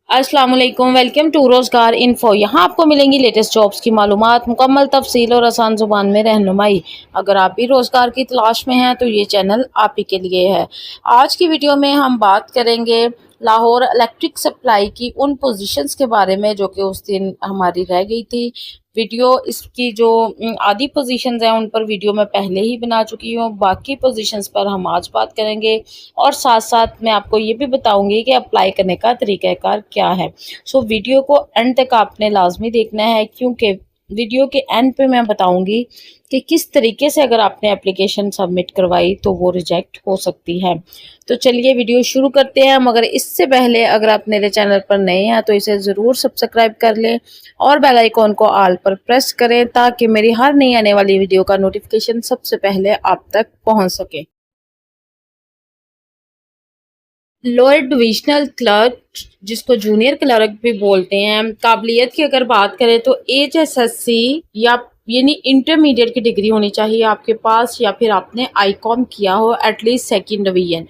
अस्सलाम वालेकुम, welcome to रोज़गार इन्फो। यहाँ आपको मिलेंगी लेटेस्ट जॉब्स की मालूमात, मुकम्मल तफसील और आसान ज़ुबान में रहनुमाई। अगर आप भी रोज़गार की तलाश में हैं तो ये चैनल आप ही के लिए है। आज की वीडियो में हम बात करेंगे लाहौर इलेक्ट्रिक सप्लाई की उन पोजीशंस के बारे में जो कि उस दिन हमारी रह गई थी। वीडियो इसकी जो आधी पोजीशंस हैं उन पर वीडियो मैं पहले ही बना चुकी हूँ, बाकी पोजीशंस पर हम आज बात करेंगे और साथ साथ मैं आपको ये भी बताऊंगी कि अप्लाई करने का तरीक़ाकार क्या है। सो वीडियो को एंड तक आपने लाजमी देखना है, क्योंकि वीडियो के एंड पे मैं बताऊंगी कि किस तरीके से अगर आपने एप्लीकेशन सबमिट करवाई तो वो रिजेक्ट हो सकती है। तो चलिए वीडियो शुरू करते हैं। मगर इससे पहले अगर आप मेरे चैनल पर नए हैं तो इसे ज़रूर सब्सक्राइब कर लें और बेल आइकॉन को ऑल पर प्रेस करें ताकि मेरी हर नई आने वाली वीडियो का नोटिफिकेशन सबसे पहले आप तक पहुंच सके। लोअर डिविजनल क्लर्क, जिसको जूनियर क्लर्क भी बोलते हैं, काबिलियत की अगर बात करें तो एचएसएससी या यानी इंटरमीडिएट की डिग्री होनी चाहिए आपके पास, या फिर आपने आईकॉम किया हो एटलीस्ट सेकंड डिवीजन।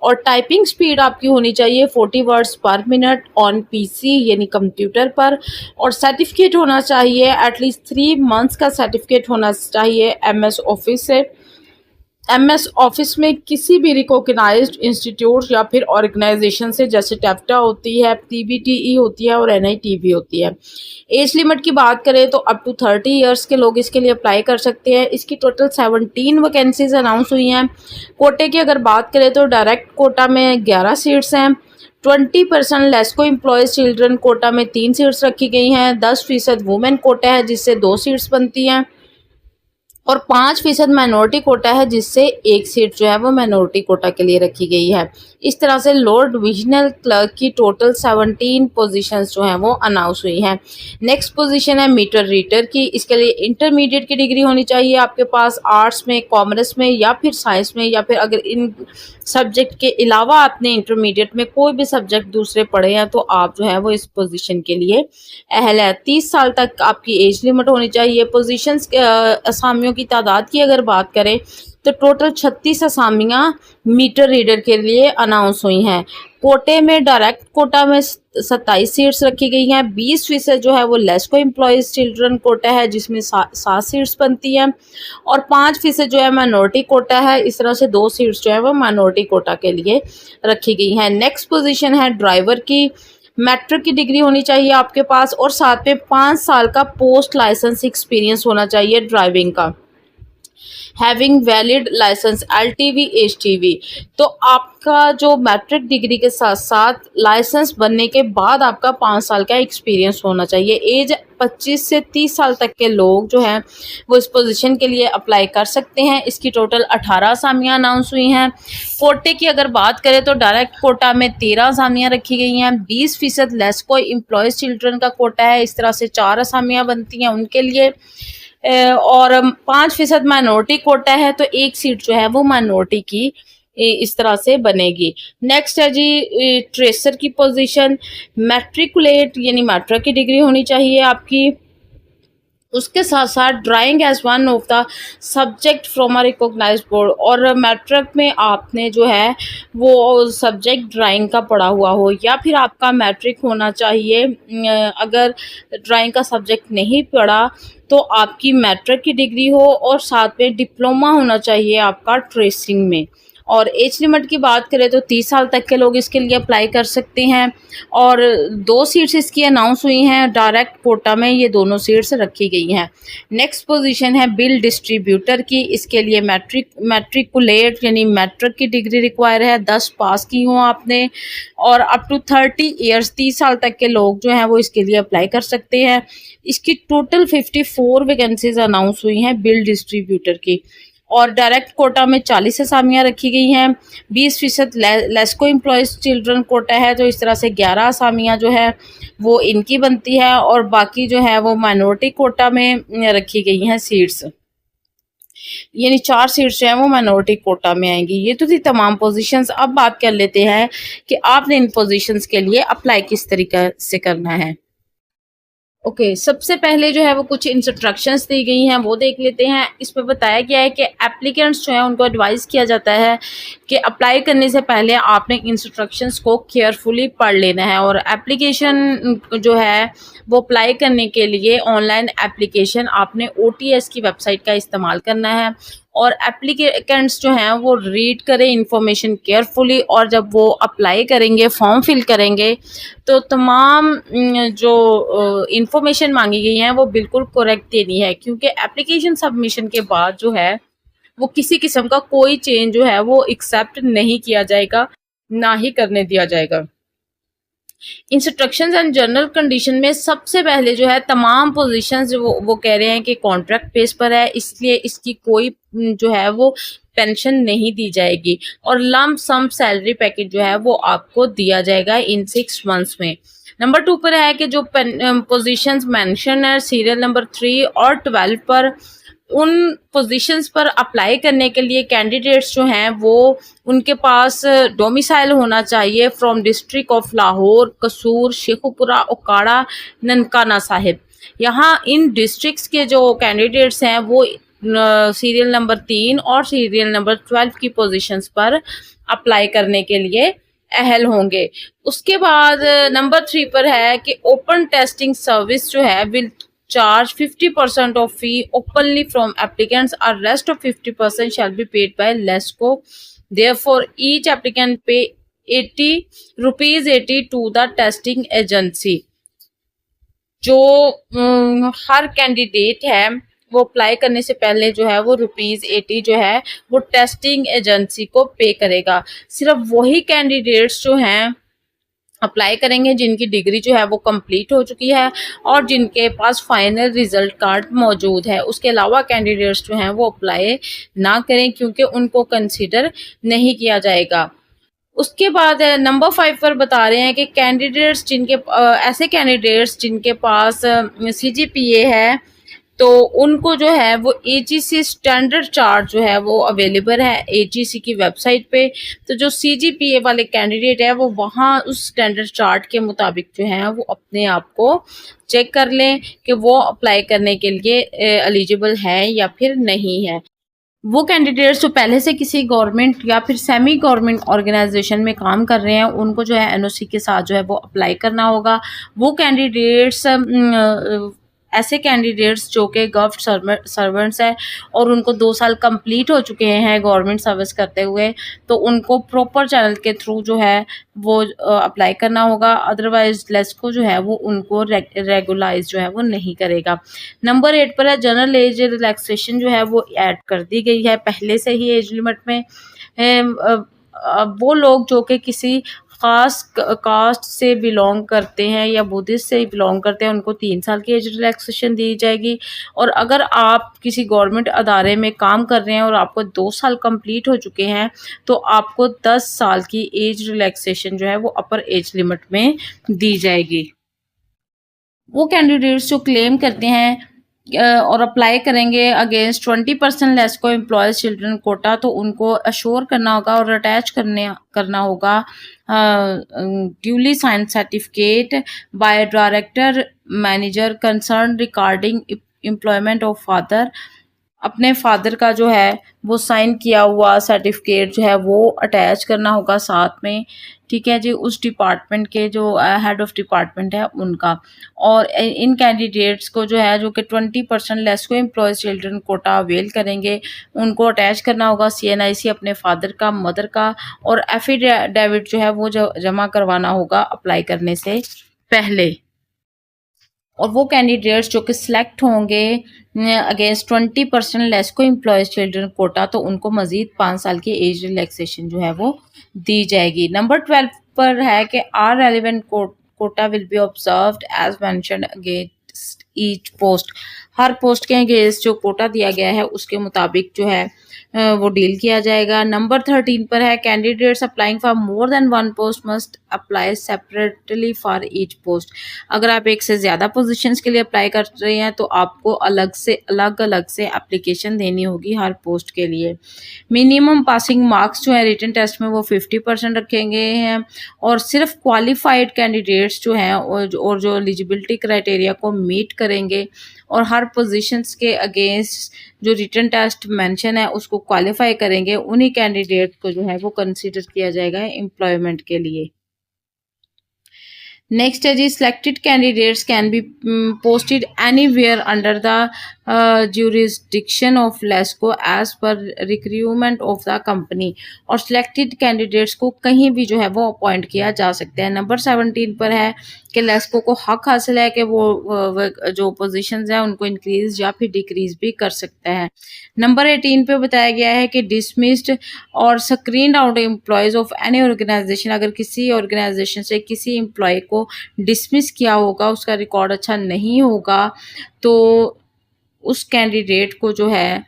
और टाइपिंग स्पीड आपकी होनी चाहिए 40 वर्ड्स पर मिनट ऑन पीसी यानी कंप्यूटर पर। और सर्टिफिकेट होना चाहिए एटलीस्ट 3 मंथ्स का सर्टिफिकेट होना चाहिए एमएस ऑफिस से। एमएस ऑफिस में किसी भी रिकॉग्नाइज्ड इंस्टीट्यूट या फिर ऑर्गेनाइजेशन से, जैसे टेप्टा होती है, पीबीटीई होती है और एनआईटीबी होती है। एज लिमिट की बात करें तो अप टू 30 इयर्स के लोग इसके लिए अप्लाई कर सकते हैं। इसकी टोटल 17 वैकेंसीज अनाउंस हुई हैं। कोटे की अगर बात करें तो डायरेक्ट कोटा में 11 सीट्स हैं। 20% लेस्को एम्प्लॉयज चिल्ड्रन कोटा में 3 सीट्स रखी गई हैं। 10% वुमेन कोटा है जिससे 2 सीट्स बनती हैं और 5% माइनॉरिटी कोटा है जिससे 1 सीट जो है वो माइनॉरिटी कोटा के लिए रखी गई है। इस तरह से लोअर डिविजनल क्लर्क की टोटल 17 पोजीशंस जो हैं वो अनाउंस हुई हैं। नेक्स्ट पोजीशन है मीटर रीडर की। इसके लिए इंटरमीडिएट की डिग्री होनी चाहिए आपके पास, आर्ट्स में, कॉमर्स में या फिर साइंस में, या फिर अगर इन सब्जेक्ट के अलावा आपने इंटरमीडिएट में कोई भी सब्जेक्ट दूसरे पढ़े हैं तो आप जो है वो इस पोजीशन के लिए अहल है। 30 साल तक आपकी एज लिमिट होनी चाहिए। पोजीशंस असामियों की तादाद की अगर बात करें तो टोटल 36 असामियाँ मीटर रीडर के लिए अनाउंस हुई हैं। कोटे में डायरेक्ट कोटा में 27 सीट्स रखी गई हैं। 20% जो है वो लेस्को एम्प्लॉयज़ चिल्ड्रन कोटा है जिसमें 7 सीट्स बनती हैं और 5% जो है माइनॉरिटी कोटा है। इस तरह से 2 सीट्स जो है वो माइनॉरिटी कोटा के लिए रखी गई हैं। नेक्स्ट पोजीशन है ड्राइवर की। मैट्रिक की डिग्री होनी चाहिए आपके पास और साथ में 5 साल का पोस्ट लाइसेंस एक्सपीरियंस होना चाहिए ड्राइविंग का। Having valid license LTV HTV. तो आपका जो मैट्रिक डिग्री के साथ साथ लाइसेंस बनने के बाद आपका 5 साल का एक्सपीरियंस होना चाहिए। एज 25 से 30 साल तक के लोग जो हैं वो इस पोजीशन के लिए अप्लाई कर सकते हैं। इसकी टोटल 18 असामियाँ अनाउंस हुई हैं। कोटे की अगर बात करें तो डायरेक्ट कोटा में 13 असामियाँ रखी गई हैं। 20% लेस्को एम्प्लॉयज़ चिल्ड्रन का कोटा है, इस तरह से 4 असामियाँ बनती हैं उनके लिए। और 5% माइनॉरिटी कोटा है तो 1 सीट जो है वो माइनॉरिटी की इस तरह से बनेगी। नेक्स्ट है जी ट्रेसर की पोजीशन। मैट्रिकुलेट यानी मैट्रिक की डिग्री होनी चाहिए आपकी। उसके साथ साथ drawing as one of the subject from a recognised board. और मैट्रिक में आपने जो है वो सब्जेक्ट ड्राइंग का पढ़ा हुआ हो, या फिर आपका मैट्रिक होना चाहिए। अगर ड्राइंग का सब्जेक्ट नहीं पढ़ा तो आपकी मैट्रिक की डिग्री हो और साथ में डिप्लोमा होना चाहिए आपका ट्रेसिंग में। और एज लिमिट की बात करें तो 30 साल तक के लोग इसके लिए अप्लाई कर सकते हैं और 2 सीट्स इसकी अनाउंस हुई हैं। डायरेक्ट कोटा में ये दोनों सीट्स रखी गई हैं। नेक्स्ट पोजीशन है बिल डिस्ट्रीब्यूटर की। इसके लिए मैट्रिकुलेट यानी मैट्रिक की डिग्री रिक्वायर है, 10 पास की हो आपने और अप टू 30 ईयर्स 30 साल तक के लोग जो हैं वो इसके लिए अप्लाई कर सकते हैं। इसकी टोटल 54 वैकेंसीज अनाउंस हुई हैं बिल डिस्ट्रीब्यूटर की। और डायरेक्ट कोटा में 40 असामियाँ रखी गई हैं। 20% लेस्को एम्प्लॉयज़ चिल्ड्रन कोटा है तो इस तरह से 11 असामियाँ जो है वो इनकी बनती है और बाकी जो है वो माइनॉरिटी कोटा में रखी गई हैं सीट्स, यानी 4 सीट्स जो हैं वो माइनॉरिटी कोटा में आएंगी। ये तो थी तमाम पोजीशंस। अब बात कर लेते हैं कि आपने इन पोजीशंस के लिए अप्लाई किस तरीके से करना है। ओके, सबसे पहले जो है वो कुछ इंस्ट्रक्शंस दी गई हैं वो देख लेते हैं। इसमें बताया गया है कि एप्लीकेंट्स जो हैं उनको एडवाइस किया जाता है कि अप्लाई करने से पहले आपने इंस्ट्रक्शंस को केयरफुली पढ़ लेना है, और एप्लीकेशन जो है वो अप्लाई करने के लिए ऑनलाइन एप्लीकेशन आपने ओटीएस की वेबसाइट का इस्तेमाल करना है, और एप्लीकेंट्स जो हैं वो रीड करें इंफॉर्मेशन केयरफुली, और जब वो अप्लाई करेंगे फॉर्म फिल करेंगे तो तमाम जो इंफॉर्मेशन मांगी गई हैं वो बिल्कुल करेक्ट देनी है, क्योंकि एप्लीकेशन सबमिशन के बाद जो है वो किसी किस्म का कोई चेंज जो है वो एक्सेप्ट नहीं किया जाएगा, ना ही करने दिया जाएगा। इंस्ट्रक्शंस एंड जनरल कंडीशन में सबसे पहले जो है तमाम पोजीशंस वो कह रहे हैं कि कॉन्ट्रैक्ट बेस पर है, इसलिए इसकी कोई जो है वो पेंशन नहीं दी जाएगी, और लम सम सैलरी पैकेज जो है वो आपको दिया जाएगा इन 6 मंथ्स में। नंबर 2 पर है कि जो पोजीशंस मेंशन है सीरियल नंबर 3 और 12 पर, उन पोजीशंस पर अप्लाई करने के लिए कैंडिडेट्स जो हैं वो उनके पास डोमिसाइल होना चाहिए फ्रॉम डिस्ट्रिक्ट ऑफ लाहौर, कसूर, शेखुपुरा, ओकाड़ा, ननकाना साहिब। यहाँ इन डिस्ट्रिक्ट्स के जो कैंडिडेट्स हैं वो सीरियल नंबर 3 और सीरियल नंबर 12 की पोजीशंस पर अप्लाई करने के लिए अहल होंगे। उसके बाद नंबर 3 पर है कि ओपन टेस्टिंग सर्विस जो है will charge 50% of fee openly from applicants, or rest of 50% shall be paid by LESCO. Therefore, each applicant pay 80 rupees 80 to the testing agency. जो हर कैंडिडेट है वो अप्लाई करने से पहले जो है वो ₹80 जो है वो टेस्टिंग एजेंसी को पे करेगा। सिर्फ वही कैंडिडेट्स जो हैं अप्लाई करेंगे जिनकी डिग्री जो है वो कंप्लीट हो चुकी है और जिनके पास फाइनल रिजल्ट कार्ड मौजूद है। उसके अलावा कैंडिडेट्स जो हैं वो अप्लाई ना करें, क्योंकि उनको कंसीडर नहीं किया जाएगा। उसके बाद नंबर 5 पर बता रहे हैं कि कैंडिडेट्स ऐसे कैंडिडेट्स जिनके पास CGPA है तो उनको जो है वो AGC स्टैंडर्ड चार्ट जो है वो अवेलेबल है AGC की वेबसाइट पे। तो जो CGPA वाले कैंडिडेट है वो वहाँ उस स्टैंडर्ड चार्ट के मुताबिक जो है वो अपने आप को चेक कर लें कि वो अप्लाई करने के लिए एलिजिबल है या फिर नहीं है। वो कैंडिडेट्स जो पहले से किसी गवर्नमेंट या फिर सेमी गवर्नमेंट ऑर्गेनाइजेशन में काम कर रहे हैं उनको जो है NOC के साथ जो है वो अप्लाई करना होगा। वो कैंडिडेट्स ऐसे कैंडिडेट्स जो कि गवर्नमेंट सर्वेंट्स हैं और उनको 2 साल कंप्लीट हो चुके हैं गवर्नमेंट सर्विस करते हुए, तो उनको प्रॉपर चैनल के थ्रू जो है वो अप्लाई करना होगा। अदरवाइज लेस्को जो है वो उनको रेगुलाइज जो है वो नहीं करेगा। नंबर 8 पर है जनरल एज रिलैक्सेशन जो है वो ऐड कर दी गई है पहले से ही एज लिमिट में। वो लोग जो कि किसी ख़ास कास्ट से बिलोंग करते हैं या बुद्धिस्ट से बिलोंग करते हैं उनको 3 साल की एज रिलैक्सेशन दी जाएगी, और अगर आप किसी गवर्नमेंट अदारे में काम कर रहे हैं और आपको 2 साल कंप्लीट हो चुके हैं तो आपको 10 साल की एज रिलैक्सेशन जो है वो अपर एज लिमिट में दी जाएगी। वो कैंडिडेट्स जो क्लेम करते हैं और अप्लाई करेंगे against 20% LESCO employees children quota, तो उनको अश्योर करना होगा और अटैच करना होगा duly sign certificate by director manager concern regarding employment of father. अपने फादर का जो है वो साइन किया हुआ सर्टिफिकेट जो है वो अटैच करना होगा साथ में, ठीक है जी, उस डिपार्टमेंट के जो हेड ऑफ डिपार्टमेंट है उनका। और इन कैंडिडेट्स को जो है जो कि 20% LESCO employees children quota avail करेंगे उनको अटैच करना होगा CNIC अपने फादर का, मदर का, और एफिडेविट जो है वो जमा करवाना होगा अप्लाई करने से पहले। और वो कैंडिडेट्स जो कि सिलेक्ट होंगे against 20% LESCO employees children quota, तो उनको मजीद 5 साल की एज रिलैक्सेशन जो है वो दी जाएगी। नंबर 12 पर है कि are relevant quota will be observed as mentioned against each post, हर पोस्ट के अगेंस्ट जो कोटा दिया गया है उसके मुताबिक जो है वो डील किया जाएगा। नंबर 13 पर है candidates applying for more than one post must apply separately for each post. अगर आप एक से ज़्यादा पोजीशंस के लिए अप्लाई कर रहे हैं तो आपको अलग अलग से एप्लीकेशन देनी होगी हर पोस्ट के लिए। मिनिमम पासिंग मार्क्स जो है रिटन टेस्ट में वो 50% रखे गए हैं और सिर्फ क्वालिफाइड कैंडिडेट्स जो हैं और जो एलिजिबिलिटी क्राइटेरिया को मीट करेंगे और हर पोजीशंस के अगेंस्ट जो रिटन टेस्ट मेंशन है उसको क्वालिफाई करेंगे, उन्हीं कैंडिडेट को जो है वो कंसीडर किया जाएगा एम्प्लॉयमेंट के लिए। नेक्स्ट है जी, selected candidates can be posted anywhere under the jurisdiction of LESCO as per recruitment of the company. और सिलेक्टेड कैंडिडेट्स को कहीं भी जो है वो अपॉइंट किया जा सकता है। नंबर 17 पर है कि लेस्को को हक हासिल है कि वो जो पोजीशंस हैं उनको इंक्रीज या फिर डिक्रीज भी कर सकता है। नंबर 18 पे बताया गया है कि डिसमिस्ड और screen out employees of any organisation, अगर किसी ऑर्गेनाइजेशन से किसी एम्प्लॉय को डिसमिस किया होगा, उसका रिकॉर्ड अच्छा नहीं होगा, तो उस कैंडिडेट को जो है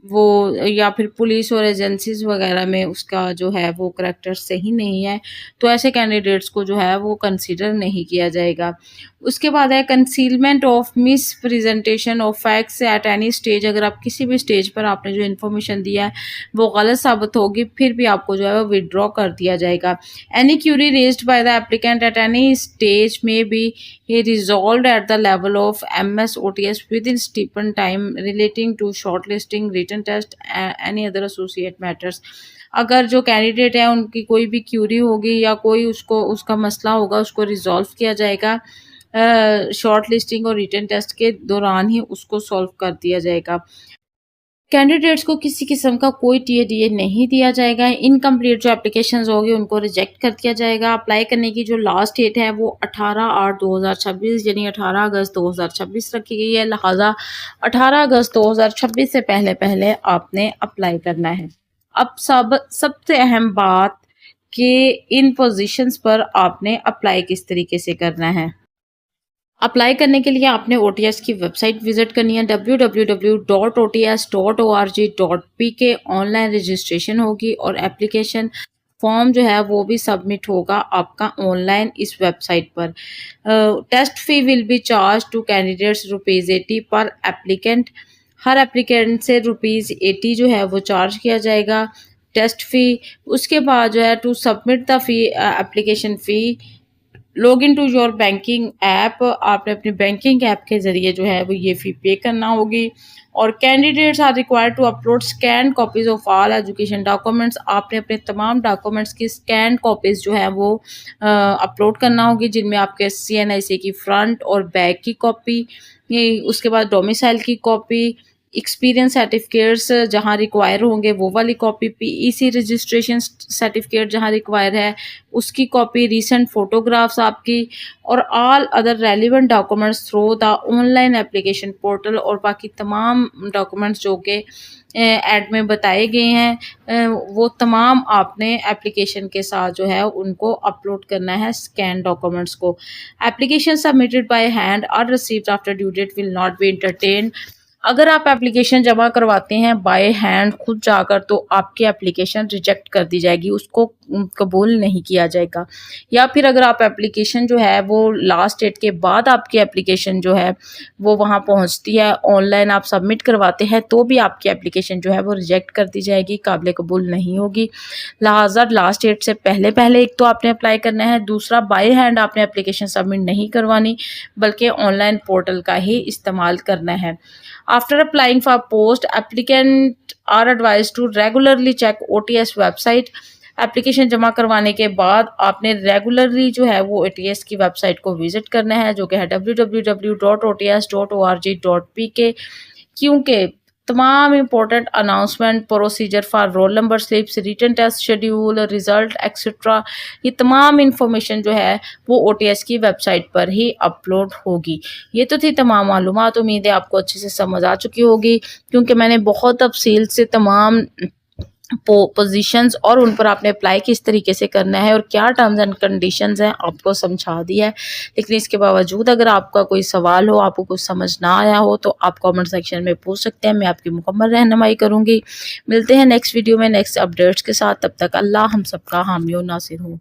वो या फिर पुलिस और एजेंसीज वगैरह में उसका जो है वो करैक्टर सही नहीं है तो ऐसे कैंडिडेट्स को जो है वो कंसीडर नहीं किया जाएगा। उसके बाद है concealment of miss presentation of facts at any stage. अगर आप किसी भी स्टेज पर आपने जो इन्फॉर्मेशन दिया है वो गलत साबित होगी फिर भी आपको जो है वो विड्रॉ कर दिया जाएगा। Any Curie raised by the applicant at any stage में B resolved at the level of MS OTS within stipend time relating to shortlisting, written test, any other associate matters। अगर जो कैंडिडेट है उनकी कोई भी क्यूरी होगी या कोई उसका मसला होगा उसको रिजॉल्व किया जाएगा शॉर्ट लिस्टिंग और रिटन टेस्ट के दौरान ही उसको सॉल्व कर दिया जाएगा। कैंडिडेट्स को किसी किस्म का कोई टीए नहीं दिया जाएगा। इनकम्प्लीट जो एप्लीकेशंस होगी उनको रिजेक्ट कर दिया जाएगा। अप्लाई करने की जो लास्ट डेट है वो 18/8/2026 यानी 18 अगस्त 2026 रखी गई है, लिहाजा 18 अगस्त 2026 से पहले पहले आपने अप्लाई करना है। अब सबसे अहम बात कि इन पोजीशंस पर आपने अप्लाई किस तरीके से करना है। अप्लाई करने के लिए आपने OTS की वेबसाइट विजिट करनी है www.ots.org.pk। ऑनलाइन रजिस्ट्रेशन होगी और एप्लीकेशन फॉर्म जो है वो भी सबमिट होगा आपका ऑनलाइन इस वेबसाइट पर। Test fee will be charge to candidates ₹80 per applicant. Her applicant से ₹80 जो है वो चार्ज किया जाएगा टेस्ट फी। उसके बाद जो है to submit the fee application fee log in to your banking app, आपने अपनी बैंकिंग ऐप के ज़रिए जो है वो ये फ़ी पे करना होगी। और candidates are required to upload scan copies of all education documents. आपने अपने तमाम डॉक्यूमेंट्स की स्कैन कॉपीज़ जो है वो अपलोड करना होगी जिनमें आपके CNIC की फ्रंट और बैक की कॉपी, उसके बाद डोमिसाइल की कॉपी, एक्सपीरियंस सर्टिफिकेट्स जहाँ रिक्वायर होंगे वो वाली कॉपी, PEC रजिस्ट्रेशन सर्टिफिकेट जहाँ रिक्वायर है उसकी कॉपी, रीसेंट फ़ोटोग्राफ्स आपकी और all other relevant documents through the online application portal. और बाकी तमाम डॉक्यूमेंट्स जो कि ऐड में बताए गए हैं वो तमाम आपने एप्लीकेशन के साथ जो है उनको अपलोड करना है स्कैन डॉक्यूमेंट्स को। एप्लीकेशन सबमिटेड बाय हैंड और received after due date will not be entertained. अगर आप एप्लीकेशन जमा करवाते हैं बाय हैंड खुद जाकर तो आपकी एप्लीकेशन रिजेक्ट कर दी जाएगी, उसको कबूल नहीं किया जाएगा। या फिर अगर आप एप्लीकेशन जो है वो लास्ट डेट के बाद आपकी एप्लीकेशन जो है वो वहाँ पहुँचती है, ऑनलाइन आप सबमिट करवाते हैं तो भी आपकी एप्लीकेशन जो है वो रिजेक्ट कर दी जाएगी, काबिल कबूल नहीं होगी। लिहाजा लास्ट डेट से पहले पहले एक तो आपने अप्लाई करना है, दूसरा बाय हैंड आपने एप्लीकेशन सबमिट नहीं करवानी बल्कि ऑनलाइन पोर्टल का ही इस्तेमाल करना है। After applying for post, applicant are advised to regularly check OTS website। Application जमा करवाने के बाद आपने रेगुलरली जो है वो OTS की वेबसाइट को विजिट करना है जो कि है www.ots.org.pk, क्योंकि तमाम important announcement, procedure for roll number slips, written test schedule, result etcetera, ये तमाम इंफॉर्मेशन जो है वो OTS की वेबसाइट पर ही अपलोड होगी। ये तो थी तमाम मालूमात, उम्मीद है आपको अच्छे से समझ आ चुकी होगी क्योंकि मैंने बहुत तफसील से तमाम पोजीशंस और उन पर आपने अप्लाई किस तरीके से करना है और क्या टर्म्स एंड कंडीशंस हैं आपको समझा दिया है। लेकिन इसके बावजूद अगर आपका कोई सवाल हो, आपको कुछ समझ ना आया हो, तो आप कमेंट सेक्शन में पूछ सकते हैं, मैं आपकी मुकम्मल रहनुमाई करूँगी। मिलते हैं नेक्स्ट वीडियो में नेक्स्ट अपडेट्स के साथ, तब तक अल्लाह हम सबका हामी और नासिर हो।